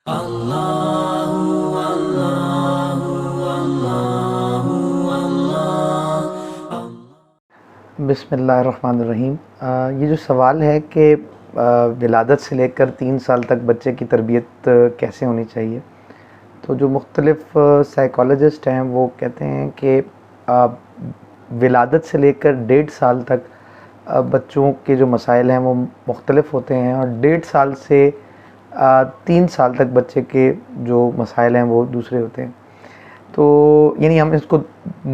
अल्लाहु अल्लाहु अल्लाहु अल्लाह। बिस्मिल्लाहिर्रहमानिर्रहीम। ये जो सवाल है कि विलादत से लेकर 3 साल तक बच्चे की तरबियत कैसे होनी चाहिए, तो जो मुख्तलिफ़ साइकोलॉजिस्ट हैं वो कहते हैं कि विलादत से लेकर 1.5 साल तक बच्चों के जो मसाइल हैं वो मुख्तलिफ़ होते हैं, और 1.5 साल से 3 साल तक बच्चे के जो मसाइल हैं वो दूसरे होते हैं। तो यानी हम इसको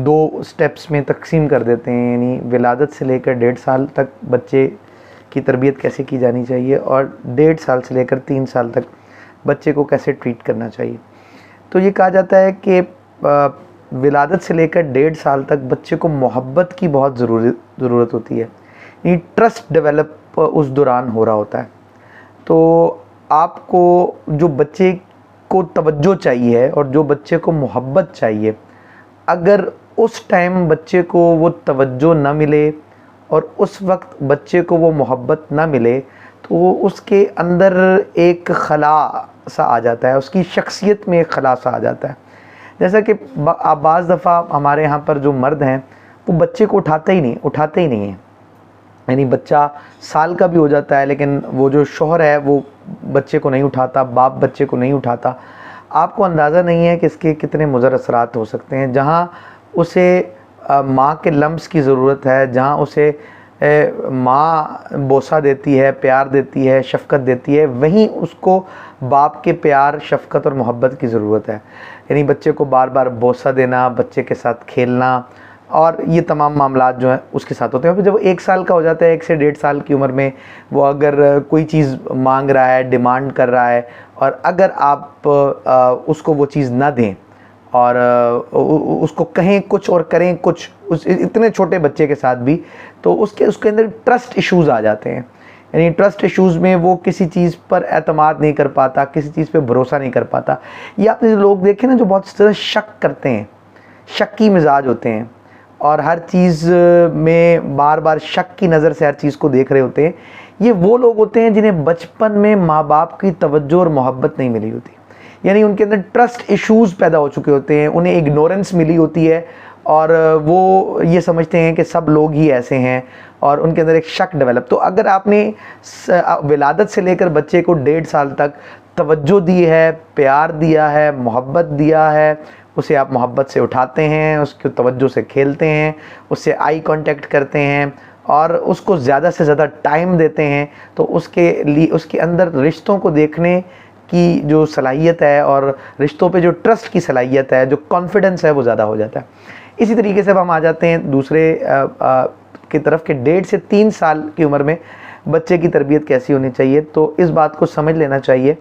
2 स्टेप्स में तकसीम कर देते हैं, यानी विलादत से लेकर 1.5 साल तक बच्चे की तरबियत कैसे की जानी चाहिए, और 1.5 साल से लेकर 3 साल तक बच्चे को कैसे ट्रीट करना चाहिए। तो ये कहा जाता है कि विलादत से लेकर 1.5 साल तक बच्चे को मोहब्बत की बहुत ज़रूरत होती है, यानी ट्रस्ट डेवलप उस दौरान हो रहा होता है। तो आपको जो बच्चे को तवज्जो चाहिए और जो बच्चे को मोहब्बत चाहिए, अगर उस टाइम बच्चे को वो तवज्जो ना मिले और उस वक्त बच्चे को वो मोहब्बत ना मिले, तो उसके अंदर एक खला सा आ जाता है, उसकी शख्सियत में एक खला सा आ जाता है। जैसा कि बाज़ दफ़ा हमारे यहाँ पर जो मर्द हैं वो बच्चे को उठाते ही नहीं हैं, यानी बच्चा साल का भी हो जाता है लेकिन वो जो शौहर है वो बच्चे को नहीं उठाता, बाप बच्चे को नहीं उठाता। आपको अंदाज़ा नहीं है कि इसके कितने मुज़र असरात हो सकते हैं। जहाँ उसे माँ के लम्स की ज़रूरत है, जहाँ उसे माँ बोसा देती है, प्यार देती है, शफ़क़त देती है, वहीं उसको बाप के प्यार, शफ़क़त और मोहब्बत की ज़रूरत है। यानी बच्चे को बार बार बोसा देना, बच्चे के साथ खेलना, और ये तमाम मामलात जो हैं उसके साथ होते हैं। फिर जब वो 1 साल का हो जाता है, 1 से 1.5 साल की उम्र में, वो अगर कोई चीज़ मांग रहा है, डिमांड कर रहा है, और अगर आप उसको वो चीज़ ना दें और उसको कहें कुछ और करें कुछ, उस इतने छोटे बच्चे के साथ भी, तो उसके अंदर ट्रस्ट इश्यूज़ आ जाते हैं। यानी ट्रस्ट इश्यूज़ में वो किसी चीज़ पर एतमाद नहीं कर पाता, किसी चीज़ पे भरोसा नहीं कर पाता। ये आपने लोग देखे ना जो बहुत ज़्यादा शक करते हैं, शक्की मिजाज होते हैं और हर चीज़ में बार बार शक की नज़र से हर चीज़ को देख रहे होते हैं। ये वो लोग होते हैं जिन्हें बचपन में माँ बाप की तवज्जो और मोहब्बत नहीं मिली होती, यानी उनके अंदर ट्रस्ट इश्यूज़ पैदा हो चुके होते हैं, उन्हें इग्नोरेंस मिली होती है और वो ये समझते हैं कि सब लोग ही ऐसे हैं, और उनके अंदर एक शक डेवलप। तो अगर आपने विलादत से लेकर बच्चे को 1.5 साल तक तवज्जो दी है, प्यार दिया है, मोहब्बत दिया है, उसे आप मोहब्बत से उठाते हैं, उसको तवज्जो से खेलते हैं, उससे आई कांटेक्ट करते हैं और उसको ज़्यादा से ज़्यादा टाइम देते हैं, तो उसके लिए उसके अंदर रिश्तों को देखने की जो सलाहियत है और रिश्तों पे जो ट्रस्ट की सलाहियत है, जो कॉन्फिडेंस है, वो ज़्यादा हो जाता है। इसी तरीके से अब हम आ जाते हैं दूसरे की तरफ के 1.5 से 3 साल की उम्र में बच्चे की तरबियत कैसी होनी चाहिए। तो इस बात को समझ लेना चाहिए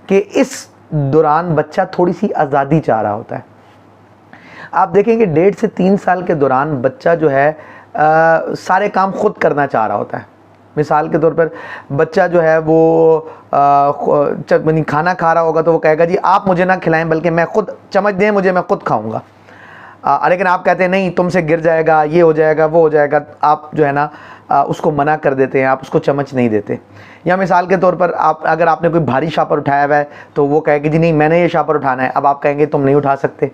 कि इस दौरान बच्चा थोड़ी सी आज़ादी चाह रहा होता है। आप देखेंगे 1.5 से 3 साल के दौरान बच्चा जो है सारे काम खुद करना चाह रहा होता है। मिसाल के तौर पर बच्चा जो है वो खाना खा रहा होगा तो वो कहेगा जी आप मुझे ना खिलाएं बल्कि मैं खुद, चम्मच दें मुझे, मैं खुद खाऊंगा। लेकिन आप कहते हैं नहीं तुमसे गिर जाएगा, ये हो जाएगा, वो हो जाएगा, आप जो है ना उसको मना कर देते हैं, आप उसको चम्मच नहीं देते। या मिसाल के तौर पर अगर आपने कोई भारी शापर उठाया हुआ है तो वो कहेगी जी नहीं मैंने ये शापर उठाना है, अब आप कहेंगे तुम नहीं उठा सकते।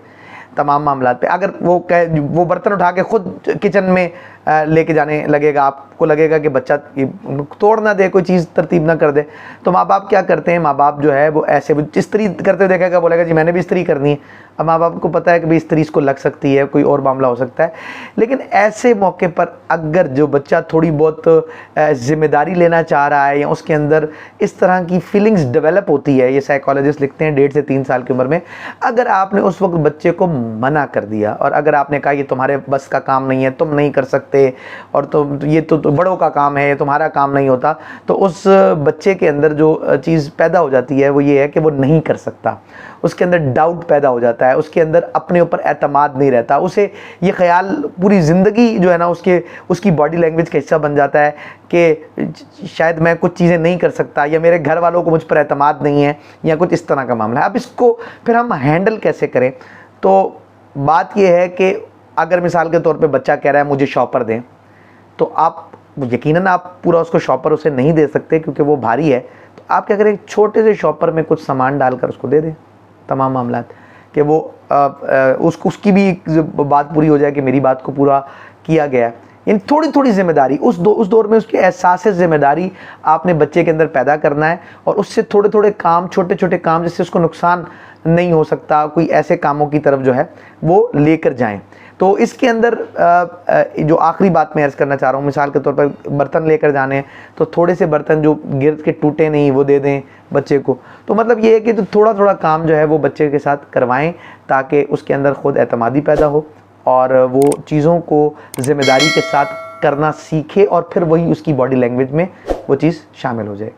तमाम मामलात पे अगर वो बर्तन उठा के खुद किचन में लेके जाने लगेगा, आपको लगेगा कि बच्चा तोड़ ना दे, कोई चीज़ तरतीब ना कर दे, तो माँ बाप क्या करते हैं, माँ बाप जो है वो ऐसे इस्त्री करते हुए देखेगा, बोलेगा जी मैंने भी इस्त्री करनी है। अब माँ बाप को पता है कि भाई इस्त्री इसको लग सकती है, कोई और मामला हो सकता है। लेकिन ऐसे मौके पर अगर जो बच्चा थोड़ी बहुत जिम्मेदारी लेना चाह रहा है या उसके अंदर इस तरह की फीलिंग्स डेवलप होती है, ये साइकोलॉजिस्ट लिखते हैं 1.5 से 3 साल की उम्र में, अगर आपने उस वक्त बच्चे को मना कर दिया और अगर आपने कहा ये तुम्हारे बस का काम नहीं है, तुम नहीं कर सकते और तो ये तो बड़ों का काम है, ये तुम्हारा काम नहीं होता, तो उस बच्चे के अंदर जो चीज़ पैदा हो जाती है वो ये है कि वो नहीं कर सकता, उसके अंदर डाउट पैदा हो जाता है, उसके अंदर अपने ऊपर एतमाद नहीं रहता, उसे ये ख्याल पूरी ज़िंदगी जो है ना उसकी बॉडी लैंग्वेज का हिस्सा बन जाता है कि शायद मैं कुछ चीज़ें नहीं कर सकता या मेरे घर वालों को मुझ पर एतमाद नहीं है या कुछ इस तरह का मामला है। अब इसको फिर हम हैंडल कैसे करें? तो बात यह है कि अगर मिसाल के तौर पे बच्चा कह रहा है मुझे शॉपर दें, तो आप यकीनन आप पूरा उसको शॉपर उसे नहीं दे सकते क्योंकि वो भारी है। तो आप क्या करें, छोटे से शॉपर में कुछ सामान डालकर उसको दे दें, तमाम मामला कि वो उसकी भी बात पूरी हो जाए कि मेरी बात को पूरा किया गया। यानी थोड़ी थोड़ी जिम्मेदारी उस दौर में उसके एहसास जिम्मेदारी आपने बच्चे के अंदर पैदा करना है, और उससे थोड़े थोड़े काम, छोटे छोटे काम जिससे उसको नुकसान नहीं हो सकता, कोई ऐसे कामों की तरफ जो है वो लेकर जाएं। तो इसके अंदर जो आखिरी बात मैं अर्ज़ करना चाह रहा हूँ, मिसाल के तौर पर बर्तन लेकर जाने हैं तो थोड़े से बर्तन जो गिर के टूटे नहीं वो दे दें बच्चे को। तो मतलब ये है कि तो थोड़ा थोड़ा काम जो है वो बच्चे के साथ करवाएं ताकि उसके अंदर ख़ुद एतमादी पैदा हो और वो चीज़ों को ज़िम्मेदारी के साथ करना सीखे, और फिर वही उसकी बॉडी लैंग्वेज में वो चीज़ शामिल हो जाए।